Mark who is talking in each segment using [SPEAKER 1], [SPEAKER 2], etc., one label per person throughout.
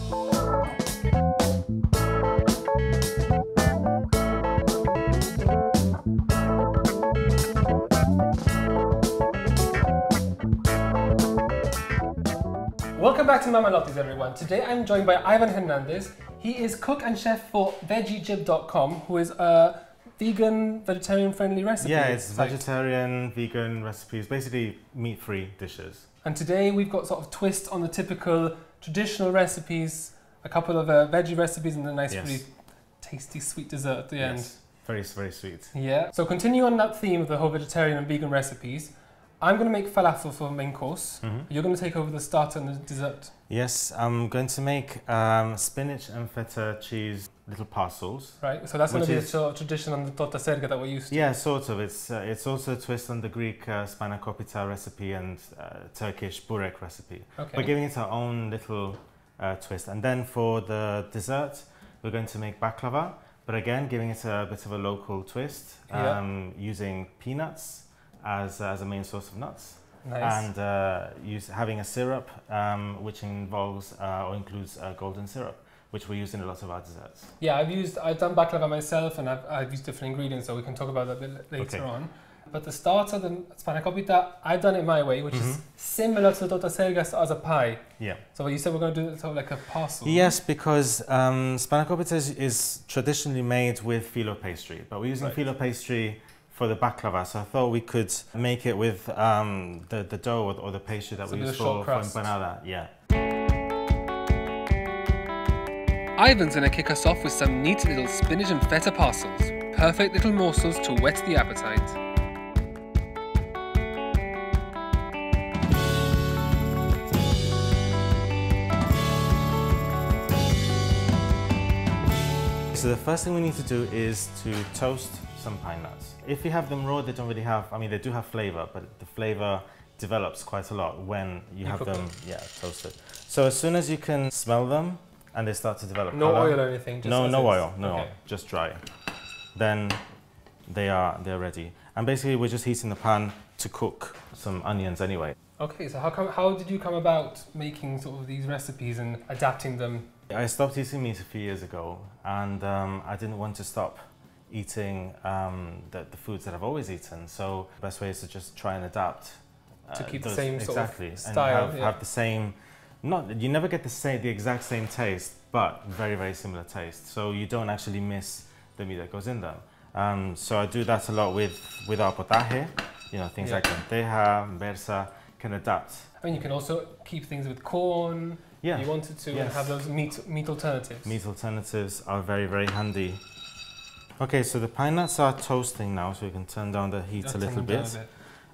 [SPEAKER 1] Welcome back to Mama Lotties, everyone. Today I'm joined by Ivan Hernandez. He is cook and chef for VeggieJib.com, who is a vegan, vegetarian-friendly recipe.
[SPEAKER 2] Yeah, it's vegetarian, vegan recipes, basically meat-free dishes.
[SPEAKER 1] And today we've got sort of twist on the typical traditional recipes, a couple of veggie recipes and a nice, really tasty sweet dessert at the end.
[SPEAKER 2] Very, very sweet.
[SPEAKER 1] Yeah. So continue on that theme of the whole vegetarian and vegan recipes. I'm going to make falafel for the main course. You're going to take over the starter and the dessert.
[SPEAKER 2] Yes, I'm going to make spinach and feta cheese little parcels.
[SPEAKER 1] Right, so that's going to be a sort of tradition on the torta serga that we're used to.
[SPEAKER 2] Yeah, sort of. It's also a twist on the Greek Spanakopita recipe and Turkish burek recipe.
[SPEAKER 1] Okay.
[SPEAKER 2] We're giving it our own little twist. And then for the dessert, we're going to make baklava, but again, giving it a bit of a local twist, using peanuts as a main source of nuts.
[SPEAKER 1] Nice.
[SPEAKER 2] And having a syrup which involves or includes golden syrup, which we use in a lot of our desserts.
[SPEAKER 1] Yeah, I've done baklava myself, and I've used different ingredients, so we can talk about that a bit later on. But the starter, the spanakopita, I've done it my way, which is similar to the torta sergas as a pie. Yeah. So you said we're going to do it sort of like a parcel.
[SPEAKER 2] Yes, because spanakopita is traditionally made with filo pastry, but we're using filo pastry for the baklava, so I thought we could make it with the dough or the pastry that we use for empanada. Yeah.
[SPEAKER 1] Ivan's gonna kick us off with some neat little spinach and feta parcels. Perfect little morsels to whet the appetite.
[SPEAKER 2] So the first thing we need to do is to toast some pine nuts. If you have them raw, they don't really have, I mean, they do have flavor, but the flavor develops quite a lot when you have them toasted. So as soon as you can smell them and they start to develop
[SPEAKER 1] no
[SPEAKER 2] color,
[SPEAKER 1] oil or anything? Just
[SPEAKER 2] no oil, just dry. Then they're ready. And basically we're just heating the pan to cook some onions anyway.
[SPEAKER 1] Okay, so how did you come about making sort of these recipes and adapting them?
[SPEAKER 2] I stopped eating meat a few years ago, and I didn't want to stop eating the foods that I've always eaten. So the best way is to just try and adapt.
[SPEAKER 1] To keep the same sort of
[SPEAKER 2] style. And have the same, you never get the exact same taste, but very, very similar taste. So you don't actually miss the meat that goes in them. So I do that a lot with our potaje, things like lenteja, versa, can adapt.
[SPEAKER 1] I mean, you can also keep things with corn. Yeah. You wanted to have those meat alternatives.
[SPEAKER 2] Meat alternatives are very, very handy. Okay, so the pine nuts are toasting now, so we can turn down the heat a little bit.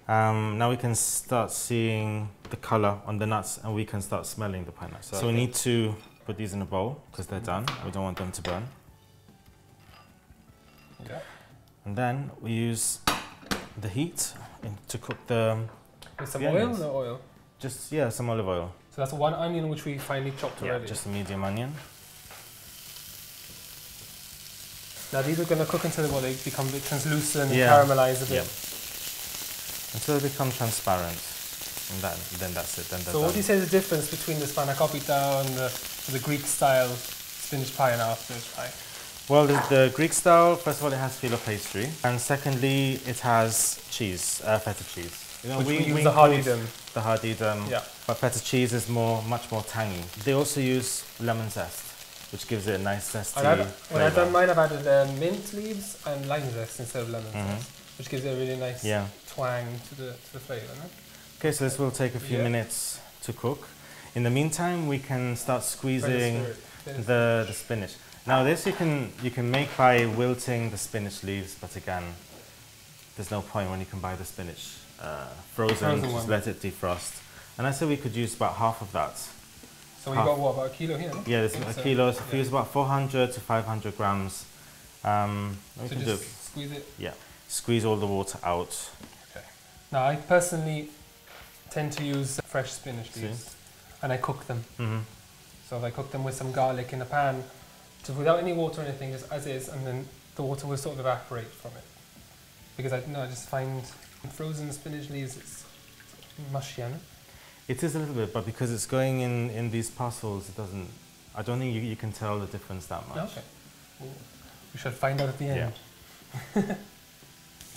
[SPEAKER 2] Now we can start seeing the color on the nuts, and we can start smelling the pine nuts. So we need to put these in a bowl because they're done. We don't want them to burn. Okay. And then we use the heat to cook the
[SPEAKER 1] with some oil or no oil?
[SPEAKER 2] Just, some olive oil.
[SPEAKER 1] So that's one onion which we finely chopped already?
[SPEAKER 2] Yeah, just a medium onion.
[SPEAKER 1] Now these are going to cook until they become a bit translucent and caramelize a bit.
[SPEAKER 2] Until they become transparent. And then that's it.
[SPEAKER 1] So what do you say is the difference between the spanakopita and the Greek style spinach pie and our spinach pie?
[SPEAKER 2] Well, the Greek style, first of all, it has filo pastry. And secondly, it has cheese, feta cheese.
[SPEAKER 1] We use the hardidum.
[SPEAKER 2] The hardidum, but feta cheese is much more tangy. They also use lemon zest, which gives it a nice zesty flavor.
[SPEAKER 1] When I've done mine, I've added mint leaves and lime zest instead of lemon zest, which gives it a really nice twang to the flavour. No?
[SPEAKER 2] Okay, so this will take a few minutes to cook. In the meantime, we can start squeezing the spinach. Now this you can make by wilting the spinach leaves, but again, there's no point when you can buy the spinach frozen, just let it defrost. And I say we could use about half of that.
[SPEAKER 1] So we've got what, about a kilo here? No?
[SPEAKER 2] Yeah, there's a kilo. So if you use about 400 to 500 grams,
[SPEAKER 1] so just squeeze it?
[SPEAKER 2] Yeah, squeeze all the water out.
[SPEAKER 1] Okay. Now I personally tend to use fresh spinach leaves, and I cook them. So I cook them with some garlic in a pan, without any water or anything, just as is, and then the water will sort of evaporate from it. Because I just find frozen spinach leaves, it's mushy, isn't it?
[SPEAKER 2] It is a little bit, but because it's going in these parcels, it doesn't. I don't think you can tell the difference that much.
[SPEAKER 1] Okay. We should find out at the end.
[SPEAKER 2] Yeah.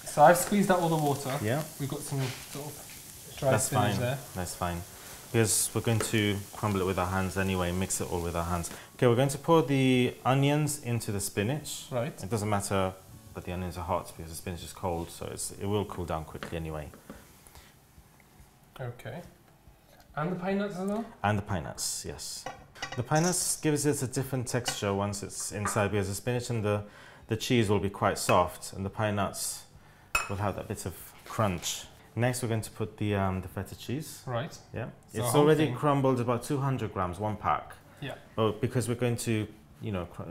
[SPEAKER 1] So I've squeezed out all the water.
[SPEAKER 2] Yeah.
[SPEAKER 1] We've got some sort of dry spinach there.
[SPEAKER 2] That's fine. Because we're going to crumble it with our hands anyway, mix it all with our hands. Okay, we're going to pour the onions into the spinach.
[SPEAKER 1] Right.
[SPEAKER 2] It doesn't matter that the onions are hot because the spinach is cold, so it will cool down quickly anyway.
[SPEAKER 1] Okay. And the pine nuts as well?
[SPEAKER 2] And the pine nuts, yes. The pine nuts gives it a different texture once it's inside because the spinach and the cheese will be quite soft and the pine nuts will have that bit of crunch. Next we're going to put the feta cheese.
[SPEAKER 1] Right.
[SPEAKER 2] Yeah.
[SPEAKER 1] So
[SPEAKER 2] it's already crumbled about 200 grams, 1 pack.
[SPEAKER 1] Yeah.
[SPEAKER 2] But because we're going to,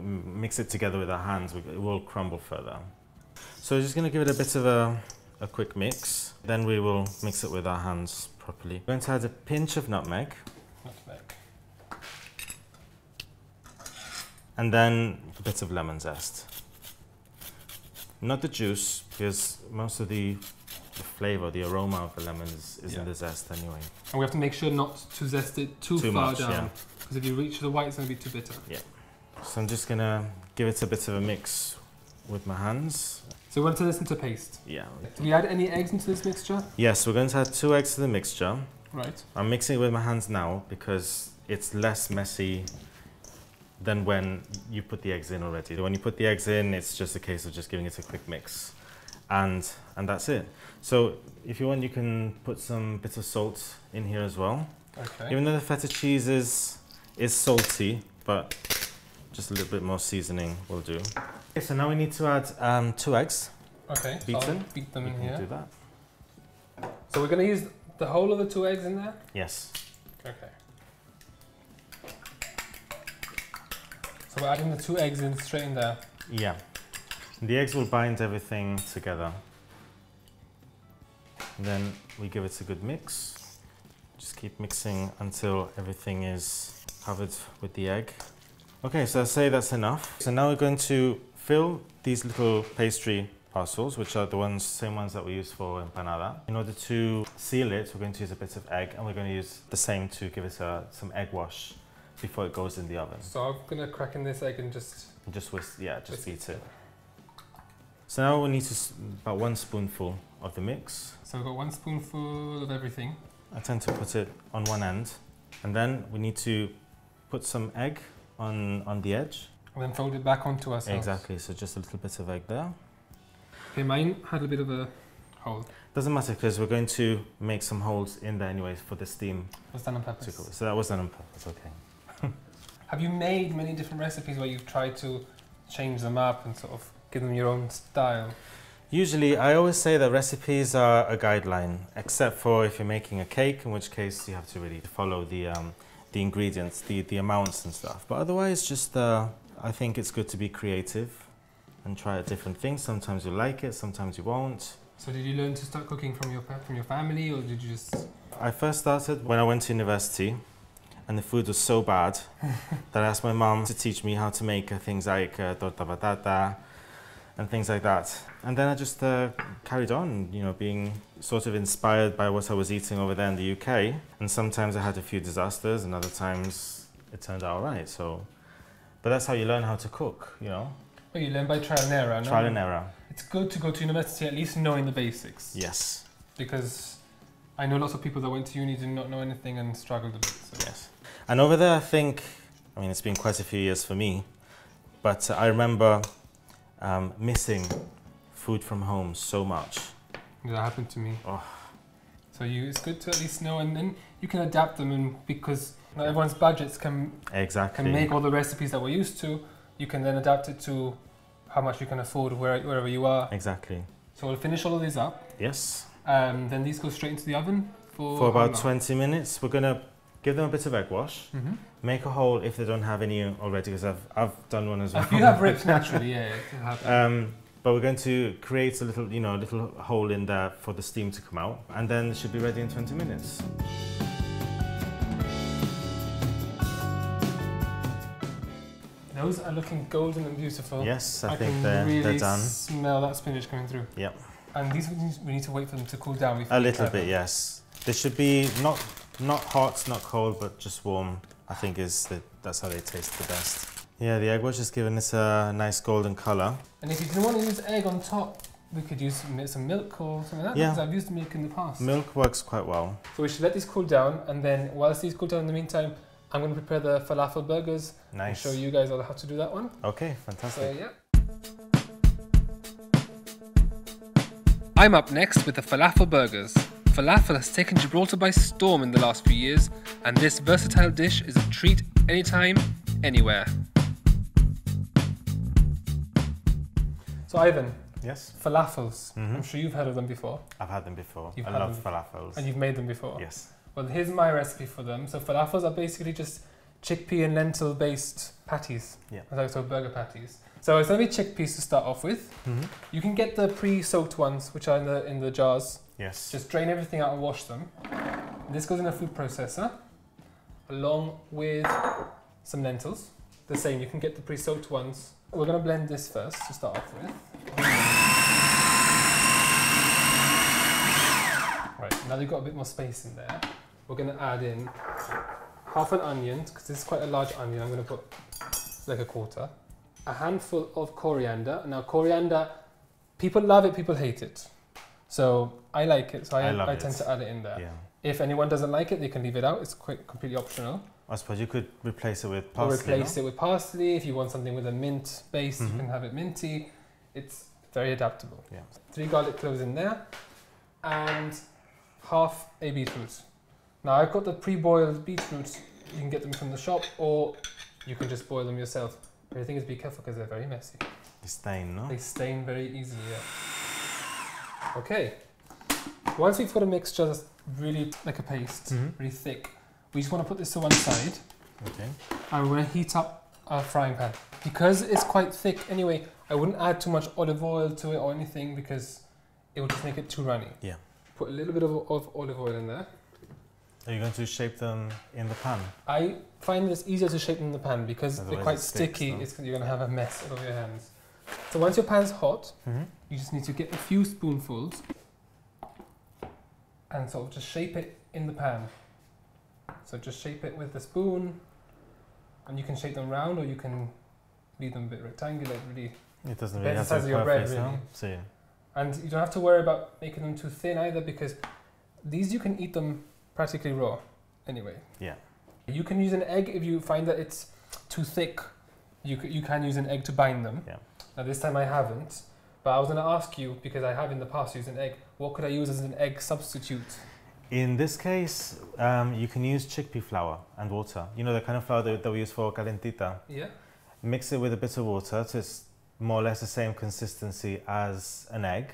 [SPEAKER 2] mix it together with our hands, it will crumble further. So we're just going to give it a bit of a quick mix. Then we will mix it with our hands properly. We're going to add a pinch of nutmeg. And then a bit of lemon zest. Not the juice, because most of the flavour, the aroma of the lemon is in the zest anyway.
[SPEAKER 1] And we have to make sure not to zest it too far
[SPEAKER 2] much,
[SPEAKER 1] down, because if you reach the white, it's going to be too bitter.
[SPEAKER 2] Yeah. So I'm just going to give it a bit of a mix with my hands.
[SPEAKER 1] So we want to turn this into paste?
[SPEAKER 2] Yeah.
[SPEAKER 1] Do we add any eggs into this mixture?
[SPEAKER 2] Yes, we're going to add 2 eggs to the mixture.
[SPEAKER 1] Right.
[SPEAKER 2] I'm mixing it with my hands now because it's less messy than when you put the eggs in already. When you put the eggs in, it's just a case of just giving it a quick mix. And that's it. So if you want, you can put some bits of salt in here as well.
[SPEAKER 1] Okay.
[SPEAKER 2] Even though the feta cheese is salty, but just a little bit more seasoning will do. Okay, so now we need to add 2 eggs.
[SPEAKER 1] Okay,
[SPEAKER 2] beaten.
[SPEAKER 1] so I'll beat them in here.
[SPEAKER 2] Do that.
[SPEAKER 1] So we're going to use the whole of the 2 eggs in there?
[SPEAKER 2] Yes.
[SPEAKER 1] Okay. So we're adding the 2 eggs in straight in there?
[SPEAKER 2] Yeah. The eggs will bind everything together. And then we give it a good mix. Just keep mixing until everything is covered with the egg. Okay, so I'd say that's enough. So now we're going to fill these little pastry parcels, which are the same ones that we use for empanada. In order to seal it, we're going to use a bit of egg, and we're going to use the same to give it some egg wash before it goes in the oven.
[SPEAKER 1] So I'm going to crack in this egg and just
[SPEAKER 2] beat it. So now we need about 1 spoonful of the mix.
[SPEAKER 1] So we've got 1 spoonful of everything.
[SPEAKER 2] I tend to put it on one end, and then we need to put some egg on the edge.
[SPEAKER 1] And then fold it back onto ourselves.
[SPEAKER 2] Exactly, so just a little bit of egg there.
[SPEAKER 1] Okay, mine had a bit of a hole.
[SPEAKER 2] Doesn't matter because we're going to make some holes in there anyways for the steam.
[SPEAKER 1] It was done on purpose.
[SPEAKER 2] So that was done on purpose, okay.
[SPEAKER 1] Have you made many different recipes where you've tried to change them up and sort of give them your own style?
[SPEAKER 2] Usually, I always say that recipes are a guideline, except for if you're making a cake, in which case you have to really follow the ingredients, the amounts and stuff. But otherwise, just I think it's good to be creative and try out different things. Sometimes you like it, sometimes you won't.
[SPEAKER 1] So did you learn to start cooking from your family, or did you just...
[SPEAKER 2] I first started when I went to university, and the food was so bad that I asked my mom to teach me how to make things like torta batata and things like that. And then I just carried on, being sort of inspired by what I was eating over there in the UK. And sometimes I had a few disasters, and other times it turned out all right. But that's how you learn how to cook, Well,
[SPEAKER 1] you learn by trial and error, no?
[SPEAKER 2] Trial and error.
[SPEAKER 1] It's good to go to university at least knowing the basics.
[SPEAKER 2] Yes.
[SPEAKER 1] Because I know lots of people that went to uni did not know anything and struggled a bit. So.
[SPEAKER 2] Yes. And over there, it's been quite a few years for me, but I remember missing food from home so much.
[SPEAKER 1] That happened to me.
[SPEAKER 2] Oh.
[SPEAKER 1] So it's good to at least know, and then you can adapt them, and because not everyone's budgets can make all the recipes that we're used to, you can then adapt it to how much you can afford wherever you are.
[SPEAKER 2] Exactly.
[SPEAKER 1] So we'll finish all of these up.
[SPEAKER 2] Yes.
[SPEAKER 1] Then these go straight into the oven
[SPEAKER 2] for about 20 minutes. We're going to give them a bit of egg wash. Mm-hmm. Make a hole if they don't have any already, because I've done one as well.
[SPEAKER 1] If you have rips naturally, yeah, it'll happen.
[SPEAKER 2] But we're going to create a little hole in there for the steam to come out, and then it should be ready in 20 minutes.
[SPEAKER 1] Those are looking golden and beautiful.
[SPEAKER 2] Yes, I think
[SPEAKER 1] they're done. I can really
[SPEAKER 2] done.
[SPEAKER 1] smell that spinach coming through.
[SPEAKER 2] Yep.
[SPEAKER 1] And these we need to wait for them to cool down.
[SPEAKER 2] A little bit, yes. They should be not hot, not cold, but just warm I think that's how they taste the best. Yeah, the egg was just giving this a nice golden color.
[SPEAKER 1] And if you didn't want to use egg on top, we could use some milk or something like that, because I've used milk in the past.
[SPEAKER 2] Milk works quite well.
[SPEAKER 1] So we should let these cool down, and then whilst these cool down in the meantime, I'm going to prepare the falafel burgers.
[SPEAKER 2] Nice.
[SPEAKER 1] And show you guys all how to do that one.
[SPEAKER 2] Okay, fantastic.
[SPEAKER 1] So yeah. I'm up next with the falafel burgers. Falafel has taken Gibraltar by storm in the last few years, and this versatile dish is a treat anytime, anywhere. So Ivan,
[SPEAKER 2] yes,
[SPEAKER 1] falafels. I'm sure you've heard of them before.
[SPEAKER 2] I've had them before. I love falafels.
[SPEAKER 1] And you've made them before?
[SPEAKER 2] Yes.
[SPEAKER 1] Well, here's my recipe for them. So falafels are basically just chickpea and lentil based patties. Yeah. So burger patties. So it's going to be chickpeas to start off with. You can get the pre-soaked ones, which are in the jars.
[SPEAKER 2] Yes.
[SPEAKER 1] Just drain everything out and wash them. This goes in a food processor, along with some lentils. The same, you can get the pre-soaked ones. We're going to blend this first to start off with. Right, now they've got a bit more space in there. We're going to add in half an onion, because this is quite a large onion. I'm going to put like a quarter. A handful of coriander. Now coriander, people love it, people hate it. So I like it, so I tend to add it in there. Yeah. If anyone doesn't like it, they can leave it out. It's quite completely optional. I suppose you could replace it with parsley. Or replace it with parsley. If you want something with a mint base, you can have it minty. It's very adaptable. Yeah. 3 garlic cloves in there, and half a beetroot. Now I've got the pre-boiled beetroots. You can get them from the shop, or you can just boil them yourself. But the thing is, be careful because they're very messy. They stain, no? They stain very easily, yeah. Okay. Once we've got a mixture that's really like a paste, really thick, we just want to put this to one side. Okay. And we're going to heat up our frying pan. Because it's quite thick anyway, I wouldn't add too much olive oil to it or anything because it will just make it too runny. Yeah. Put a little bit of olive oil in there. Are you going to shape them in the pan? I find it's easier to shape them in the pan because otherwise they're quite sticky. You're going to have a mess all over your hands. So once your pan's hot, you just need to get a few spoonfuls and sort of just shape it in the pan. So just shape it with the spoon, and you can shape them round or you can leave them a bit rectangular. Really, it doesn't really have to be the size of your bread, really. So yeah. And you don't have to worry about making them too thin either because these you can eat them practically raw anyway. Yeah. You can use an egg if you find that it's too thick. You can use an egg to bind them. Yeah. Now this time I haven't, but I was going to ask you, because I have in the past used an egg, what could I use as an egg substitute? In this case, you can use chickpea flour and water. You know, the kind of flour that we use for calentita. Yeah. Mix it with a bit of water to more or less the same consistency as an egg,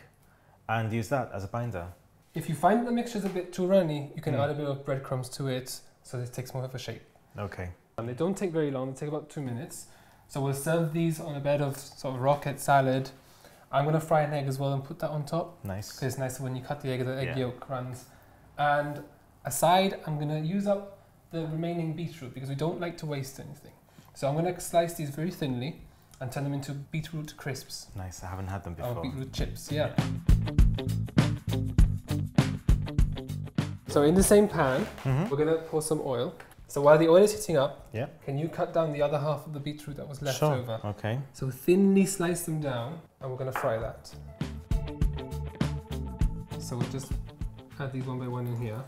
[SPEAKER 1] and use that as a binder. If you find the mixture's a bit too runny, you can add a bit of breadcrumbs to it so it takes more of a shape. Okay. And they don't take very long, they take about 2 minutes. So we'll serve these on a bed of sort of rocket salad. I'm going to fry an egg as well and put that on top. Nice. Because it's nice when you cut the egg yolk runs. And aside, I'm going to use up the remaining beetroot because we don't like to waste anything. So I'm going to slice these very thinly and turn them into beetroot crisps. Nice, I haven't had them before. Oh, beetroot chips, yeah. So in the same pan, we're going to pour some oil. So while the oil is heating up, can you cut down the other half of the beetroot that was left over? Okay. So thinly slice them down, and we're going to fry that. So we'll just add these one by one in here.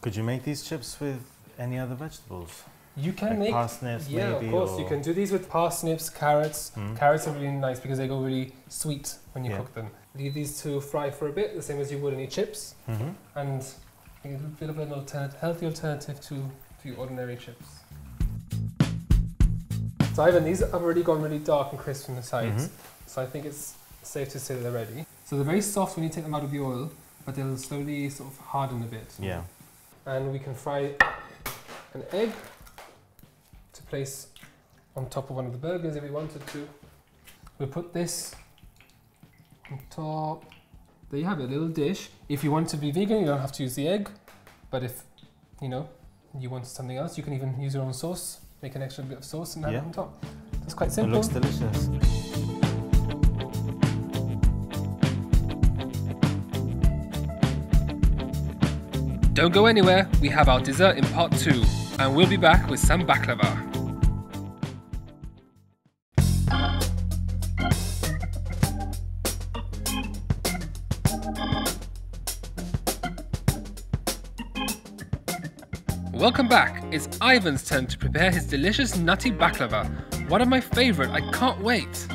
[SPEAKER 1] Could you make these chips with any other vegetables? You can like make parsnips, maybe, of course. You can do these with parsnips, carrots. Carrots are really nice because they go really sweet when you cook them. Leave these to fry for a bit, the same as you would any chips, and a bit of an healthy alternative to your ordinary chips. So Ivan, these have already gone really dark and crisp from the sides, so I think it's safe to say they're ready. So they're very soft when you take them out of the oil, but they'll slowly sort of harden a bit. Yeah. And we can fry an egg to place on top of one of the burgers if we wanted to. We'll put this on top. There you have it, a little dish. If you want to be vegan, you don't have to use the egg. But if, you know, you want something else, you can even use your own sauce. Make an extra bit of sauce and have it on top. It's quite simple. It looks delicious. Don't go anywhere, we have our dessert in part 2, and we'll be back with some baklava. Welcome back. It's Ivan's turn to prepare his delicious nutty baklava. One of my favourite, I can't wait.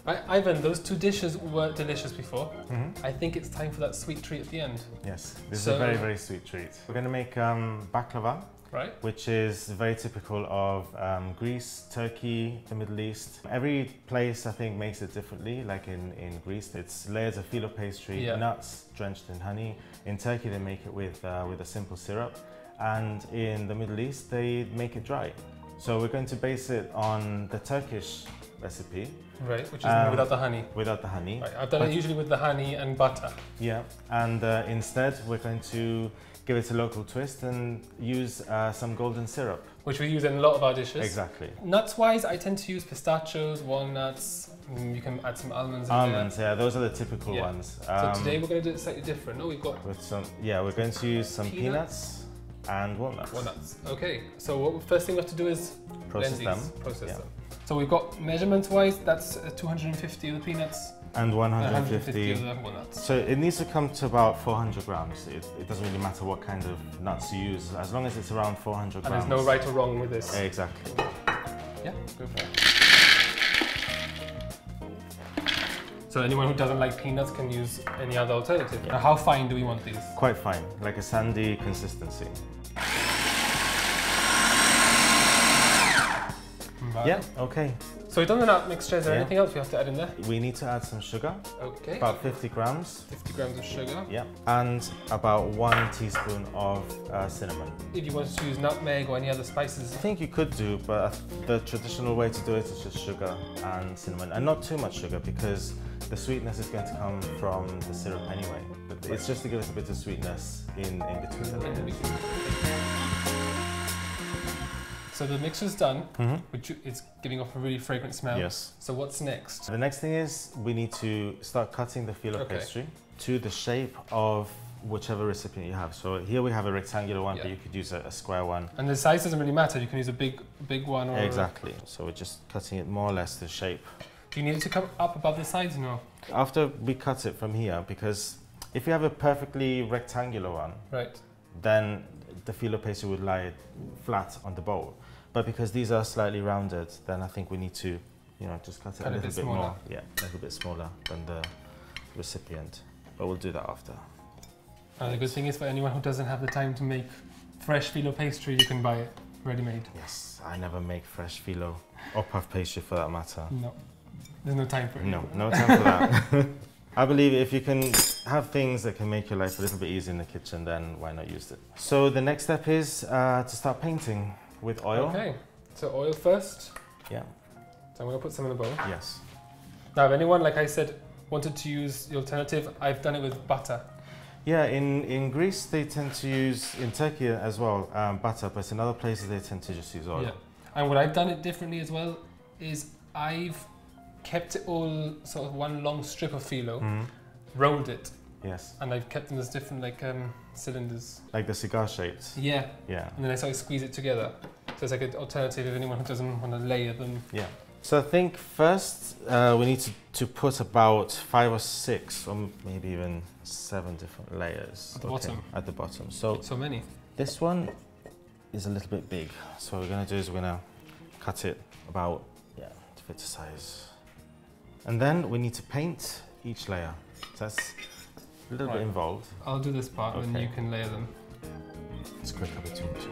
[SPEAKER 1] Right, Ivan, those two dishes were delicious before. I think it's time for that sweet treat at the end.
[SPEAKER 2] Yes, this is a very, very sweet treat. We're going to make baklava. Right. Which is very typical of Greece, Turkey, the Middle East. Every place, I think, makes it differently. Like in Greece, it's layers of phyllo pastry, nuts drenched in honey. In Turkey, they make it with a simple syrup. And in the Middle East, they make it dry. So we're going to base it on the Turkish recipe.
[SPEAKER 1] Right, which is without the honey.
[SPEAKER 2] Without the honey.
[SPEAKER 1] Right, I've done it usually with the honey and butter. Yeah,
[SPEAKER 2] and instead we're going to give it a local twist and use some golden syrup.
[SPEAKER 1] Which we use in a lot of our dishes.
[SPEAKER 2] Exactly.
[SPEAKER 1] Nuts-wise, I tend to use pistachios, walnuts, you can add some almonds in there.
[SPEAKER 2] Almonds, yeah, those are the typical ones.
[SPEAKER 1] So today we're going to do it slightly different. No, we've got...
[SPEAKER 2] With some, we're going to use some peanuts and walnuts.
[SPEAKER 1] Walnuts, okay. So what first thing we have to do is
[SPEAKER 2] process them.
[SPEAKER 1] Process them. So we've got measurement-wise, that's 250 of the peanuts.
[SPEAKER 2] And 150
[SPEAKER 1] of the walnuts.
[SPEAKER 2] So it needs to come to about 400 grams. It doesn't really matter what kind of nuts you use, as long as it's around 400 grams.
[SPEAKER 1] And there's no right or wrong with this.
[SPEAKER 2] Exactly.
[SPEAKER 1] Yeah, go for it. So anyone who doesn't like peanuts can use any other alternative. Now, how fine do we want these?
[SPEAKER 2] Quite fine, like a sandy consistency. Right. Yeah, okay.
[SPEAKER 1] So we've done the nut mixture. Is there anything else we have to add in there?
[SPEAKER 2] We need to add some sugar.
[SPEAKER 1] Okay.
[SPEAKER 2] About 50 grams.
[SPEAKER 1] 50 grams of sugar.
[SPEAKER 2] Yeah. And about 1 teaspoon of cinnamon.
[SPEAKER 1] If you wanted to use nutmeg or any other spices?
[SPEAKER 2] I think you could do, but the traditional way to do it is just sugar and cinnamon. And not too much sugar because the sweetness is going to come from the syrup anyway. But it's just to give us a bit of sweetness in between the layers.
[SPEAKER 1] So the mixture's done, which is giving off a really fragrant smell.
[SPEAKER 2] Yes.
[SPEAKER 1] So what's next?
[SPEAKER 2] The next thing is we need to start cutting the phyllo pastry to the shape of whichever recipient you have. So here we have a rectangular one, but you could use a square one.
[SPEAKER 1] And the size doesn't really matter. You can use a big one or...
[SPEAKER 2] Exactly. So we're just cutting it more or less to shape.
[SPEAKER 1] Do you need it to come up above the sides? No.
[SPEAKER 2] After we cut it from here, because if you have a perfectly rectangular one, then the phyllo pastry would lie flat on the bowl. But because these are slightly rounded, then I think we need to, just cut it a little bit more. Yeah, a little bit smaller than the recipient. But we'll do that after.
[SPEAKER 1] And the good thing is for anyone who doesn't have the time to make fresh phyllo pastry, you can buy it ready-made.
[SPEAKER 2] Yes, I never make fresh phyllo or puff pastry for that matter.
[SPEAKER 1] No, there's no time for it.
[SPEAKER 2] No time for that. I believe if you can have things that can make your life a little bit easier in the kitchen, then why not use it? So the next step is to start painting with oil.
[SPEAKER 1] Okay, so oil first.
[SPEAKER 2] Yeah.
[SPEAKER 1] So I'm going to put some in the bowl.
[SPEAKER 2] Yes.
[SPEAKER 1] Now if anyone, like I said, wanted to use the alternative, I've done it with butter.
[SPEAKER 2] Yeah, in Greece they tend to use, in Turkey as well, butter, but in other places they tend to just use oil.
[SPEAKER 1] Yeah. And what I've done it differently as well is I've kept it all sort of one long strip of phyllo, rolled it.
[SPEAKER 2] Yes.
[SPEAKER 1] And I've kept them as different cylinders.
[SPEAKER 2] Like the cigar shapes?
[SPEAKER 1] Yeah.
[SPEAKER 2] Yeah.
[SPEAKER 1] And then I sort of squeeze it together. So it's like an alternative if anyone who doesn't want to layer them.
[SPEAKER 2] Yeah. So I think first we need to put about 5 or 6 or maybe even 7 different layers.
[SPEAKER 1] At the bottom?
[SPEAKER 2] At the bottom. So
[SPEAKER 1] many?
[SPEAKER 2] This one is a little bit big. So what we're going to do is we're going to cut it about, to fit the size. And then we need to paint each layer. So that's a little bit involved.
[SPEAKER 1] I'll do this part and you can layer them.
[SPEAKER 2] It's quicker between the two.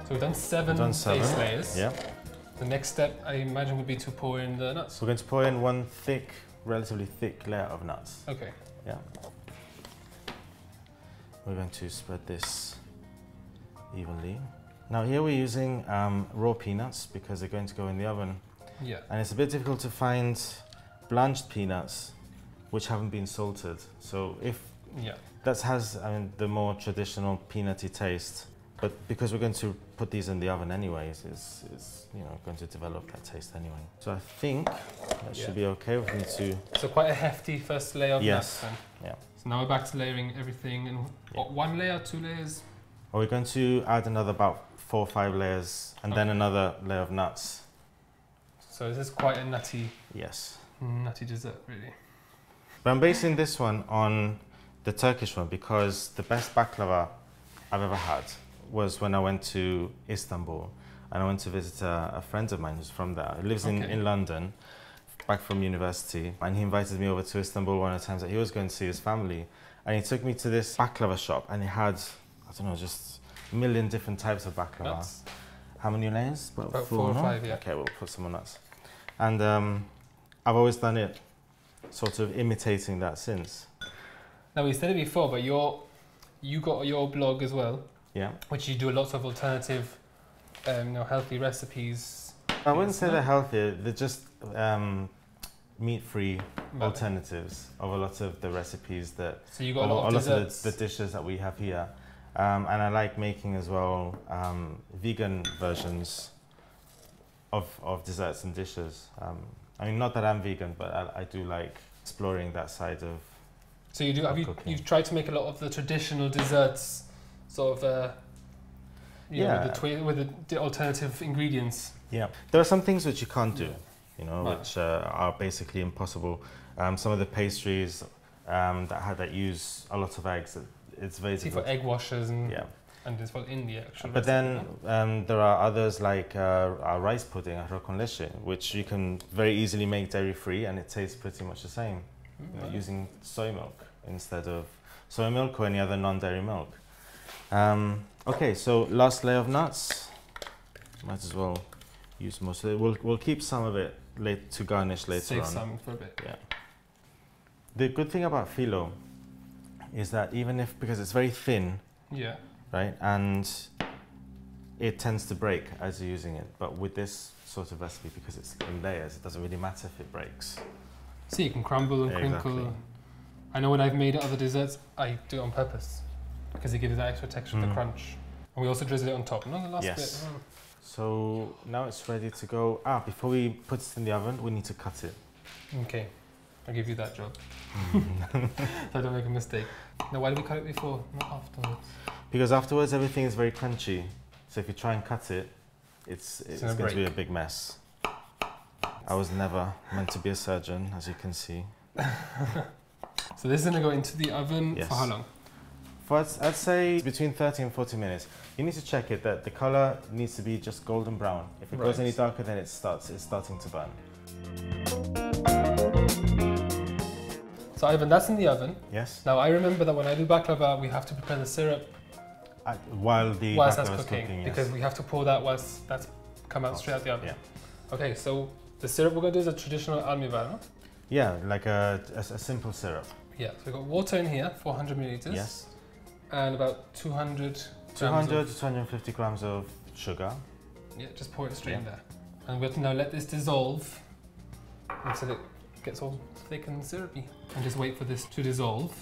[SPEAKER 1] So we've done 7 base layers.
[SPEAKER 2] Yeah.
[SPEAKER 1] The next step, I imagine, would be to pour in the nuts.
[SPEAKER 2] So we're going to pour in one relatively thick layer of nuts.
[SPEAKER 1] Okay.
[SPEAKER 2] Yeah. We're going to spread this evenly. Now here we're using raw peanuts because they're going to go in the oven.
[SPEAKER 1] Yeah.
[SPEAKER 2] And it's a bit difficult to find blanched peanuts which haven't been salted. So if
[SPEAKER 1] Yeah.
[SPEAKER 2] That has, I mean, the more traditional peanutty taste. But because we're going to put these in the oven anyways, it's you know, going to develop that taste anyway. So I think that should be okay. We need to...
[SPEAKER 1] So quite a hefty first layer of nuts then.
[SPEAKER 2] Yeah.
[SPEAKER 1] So now we're back to layering everything in one layer, 2 layers?
[SPEAKER 2] We're going to add another about 4 or 5 layers and then another layer of nuts.
[SPEAKER 1] So this is quite a nutty, nutty dessert really.
[SPEAKER 2] But I'm basing this one on the Turkish one because the best baklava I've ever had was when I went to Istanbul and I went to visit a friend of mine who's from there. He lives in London, back from university, and he invited me over to Istanbul one of the times that he was going to see his family. And he took me to this baklava shop and it had, I don't know, just a million different types of baklava.
[SPEAKER 1] Nuts.
[SPEAKER 2] How many layers?
[SPEAKER 1] About 4 or 5, yeah.
[SPEAKER 2] Okay, we'll put some more nuts. And I've always done it, sort of imitating that since.
[SPEAKER 1] Now we said it before, but you got your blog as well.
[SPEAKER 2] Yeah.
[SPEAKER 1] Which you do lots of alternative, you know, healthy recipes.
[SPEAKER 2] I wouldn't say they're healthy. They're just meat-free alternatives of a lot of the recipes that.
[SPEAKER 1] So you got a lot of desserts.
[SPEAKER 2] The dishes that we have here, and I like making as well vegan versions of desserts and dishes. I mean, not that I'm vegan, but I do like exploring that side of.
[SPEAKER 1] So you do. You've tried to make a lot of the traditional desserts. Sort of, with the alternative ingredients. Yeah,
[SPEAKER 2] there are some things which you can't do, you know, which are basically impossible. Some of the pastries that use a lot of eggs, it's very difficult.
[SPEAKER 1] For egg washers and it's for India actually.
[SPEAKER 2] But then there are others like our rice pudding, arroz con leche, which you can very easily make dairy-free, and it tastes pretty much the same, using soy milk instead of soy milk or any other non-dairy milk. Okay, so last layer of nuts. Might as well use most of it. We'll keep some of it to garnish later on.
[SPEAKER 1] Save some for a bit.
[SPEAKER 2] Yeah. The good thing about filo is that even if, because it's very thin, right, and it tends to break as you're using it, but with this sort of recipe, because it's in layers, it doesn't really matter if it breaks.
[SPEAKER 1] So you can crumble and crinkle. I know when I've made other desserts, I do it on purpose. Because it gives that extra texture of the crunch. And we also drizzle it on top. Not the last bit.
[SPEAKER 2] So now it's ready to go. Before we put it in the oven, we need to cut it.
[SPEAKER 1] Okay. I'll give you that job. So I don't make a mistake. Now, why did we cut it before, not afterwards?
[SPEAKER 2] Because afterwards, everything is very crunchy. So if you try and cut it, it's going to be a big mess. I was never meant to be a surgeon, as you can see.
[SPEAKER 1] So this is going to go into the oven for how long?
[SPEAKER 2] I'd say between 30 and 40 minutes. You need to check it that the color needs to be just golden brown. If it goes any darker, then it's starting to burn.
[SPEAKER 1] So Ivan, that's in the oven.
[SPEAKER 2] Yes.
[SPEAKER 1] Now I remember that when I do baklava, we have to prepare the syrup
[SPEAKER 2] while
[SPEAKER 1] that's cooking, because we have to pour that whilst that's come out straight out the oven.
[SPEAKER 2] Yeah.
[SPEAKER 1] Okay, so the syrup we're going to do is a traditional almíbar, no?
[SPEAKER 2] Yeah, like a simple syrup.
[SPEAKER 1] Yeah, so we've got water in here, 400 milliliters.
[SPEAKER 2] Yes.
[SPEAKER 1] And about 200
[SPEAKER 2] to 250 grams of sugar.
[SPEAKER 1] Yeah, just pour it straight in there. And we have to now let this dissolve until it gets all thick and syrupy. And just wait for this to dissolve.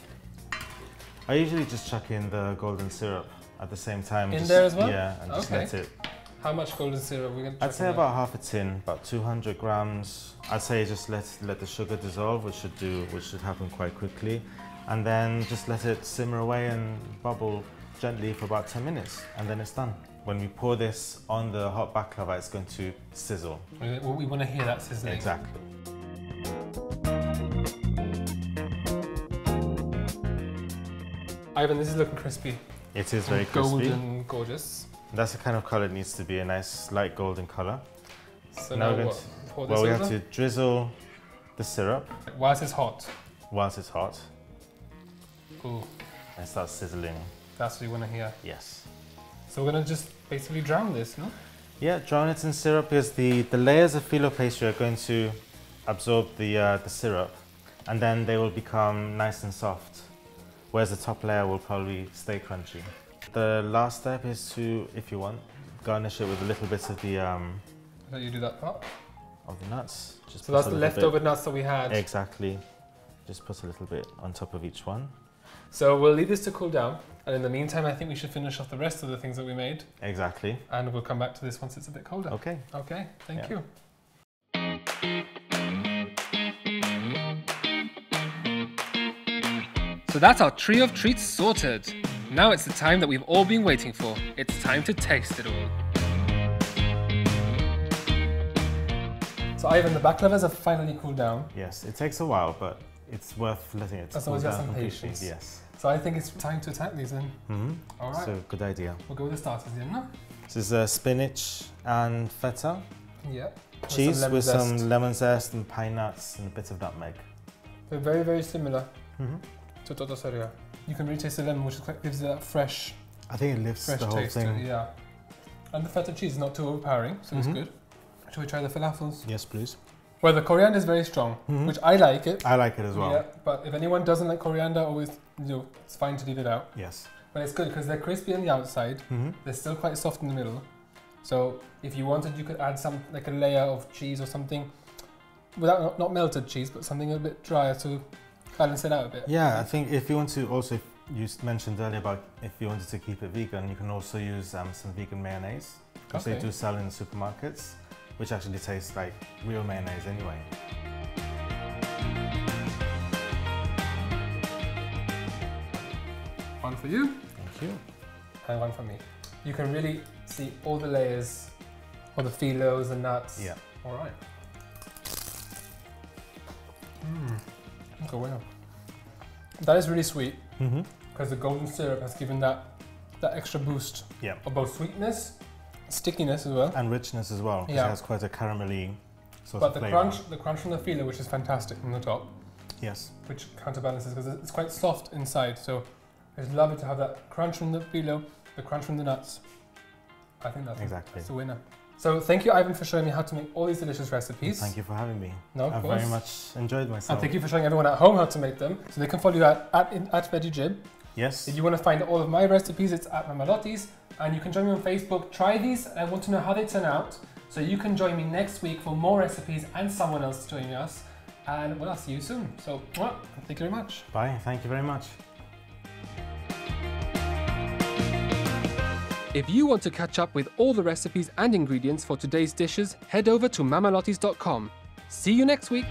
[SPEAKER 2] I usually just chuck in the golden syrup at the same time.
[SPEAKER 1] In there as well?
[SPEAKER 2] Yeah, and just let it.
[SPEAKER 1] How much golden syrup are we going to chuck
[SPEAKER 2] I'd say about half a tin, about 200 grams. I'd say just let the sugar dissolve, which should happen quite quickly. And then just let it simmer away and bubble gently for about 10 minutes, and then it's done. When we pour this on the hot baklava, it's going to sizzle.
[SPEAKER 1] We want to hear that sizzling.
[SPEAKER 2] Exactly.
[SPEAKER 1] Ivan, this is looking crispy.
[SPEAKER 2] It is very crispy.
[SPEAKER 1] Golden, gorgeous.
[SPEAKER 2] That's the kind of color it needs to be, a nice light golden color.
[SPEAKER 1] So now we're going to pour this over?
[SPEAKER 2] We have to drizzle the syrup.
[SPEAKER 1] Whilst it's hot?
[SPEAKER 2] Whilst it's hot.
[SPEAKER 1] Ooh.
[SPEAKER 2] And start sizzling.
[SPEAKER 1] That's what you want to hear?
[SPEAKER 2] Yes.
[SPEAKER 1] So we're going to just basically drown this, no?
[SPEAKER 2] Yeah, drown it in syrup because the layers of filo pastry are going to absorb the syrup, and then they will become nice and soft, whereas the top layer will probably stay crunchy. The last step is to, if you want, garnish it with a little bit of the...
[SPEAKER 1] So you do that part?
[SPEAKER 2] Of the nuts. Just
[SPEAKER 1] so that's the leftover nuts that we had?
[SPEAKER 2] Exactly. Just put a little bit on top of each one.
[SPEAKER 1] So we'll leave this to cool down. And in the meantime, I think we should finish off the rest of the things that we made.
[SPEAKER 2] Exactly.
[SPEAKER 1] And we'll come back to this once it's a bit colder.
[SPEAKER 2] Okay.
[SPEAKER 1] Okay, thank you. So that's our tree of treats sorted. Now it's the time that we've all been waiting for. It's time to taste it all. So Ivan, the baklavas have finally cooled down.
[SPEAKER 2] Yes, it takes a while, but it's worth letting it cool down completely. Patience. Yes.
[SPEAKER 1] So I think it's time to attack these then. All right.
[SPEAKER 2] So good idea.
[SPEAKER 1] We'll go with the starters then, no?
[SPEAKER 2] This is spinach and feta.
[SPEAKER 1] Yeah.
[SPEAKER 2] Cheese with some lemon zest and pine nuts and a bit of nutmeg.
[SPEAKER 1] They're very, very similar to Toto Seria. You can really taste the lemon, which gives it that fresh.
[SPEAKER 2] I think it lifts the whole thing.
[SPEAKER 1] Yeah. And the feta cheese is not too overpowering, so it's good. Shall we try the falafels?
[SPEAKER 2] Yes, please.
[SPEAKER 1] Well, the coriander is very strong, which I like it.
[SPEAKER 2] I like it as well.
[SPEAKER 1] Yeah, but if anyone doesn't like coriander, always, it's fine to leave it out.
[SPEAKER 2] Yes.
[SPEAKER 1] But it's good because they're crispy on the outside. They're still quite soft in the middle. So if you wanted, you could add some, like a layer of cheese or something, without not melted cheese, but something a bit drier to balance it out a bit.
[SPEAKER 2] Yeah, I think if you want to also, you mentioned earlier about if you wanted to keep it vegan, you can also use some vegan mayonnaise, which they do sell in the supermarkets, which actually tastes like real mayonnaise anyway.
[SPEAKER 1] One for you.
[SPEAKER 2] Thank you.
[SPEAKER 1] And one for me. You can really see all the layers, all the philos and nuts.
[SPEAKER 2] Yeah.
[SPEAKER 1] All right. Okay, well. That is really sweet because the golden syrup has given that extra boost of both sweetness, stickiness as well,
[SPEAKER 2] and richness as well. Because it has quite a caramelly sort of flavor.
[SPEAKER 1] But the crunch from the phyllo, which is fantastic from the top.
[SPEAKER 2] Yes.
[SPEAKER 1] Which counterbalances because it's quite soft inside. So it's lovely to have that crunch from the phyllo, the crunch from the nuts. I think that's the winner. So thank you, Ivan, for showing me how to make all these delicious recipes.
[SPEAKER 2] Thank you for having me.
[SPEAKER 1] No, of course.
[SPEAKER 2] I've very much enjoyed myself.
[SPEAKER 1] And thank you for showing everyone at home how to make them. So they can follow you at VeggieJib.
[SPEAKER 2] Yes.
[SPEAKER 1] If you want to find all of my recipes, it's at Lotties. And you can join me on Facebook. Try these. I want to know how they turn out. So you can join me next week for more recipes and someone else joining us. And well, I'll see you soon. So, well, thank you very much.
[SPEAKER 2] Bye. Thank you very much.
[SPEAKER 1] If you want to catch up with all the recipes and ingredients for today's dishes, head over to mamalotties.com. See you next week.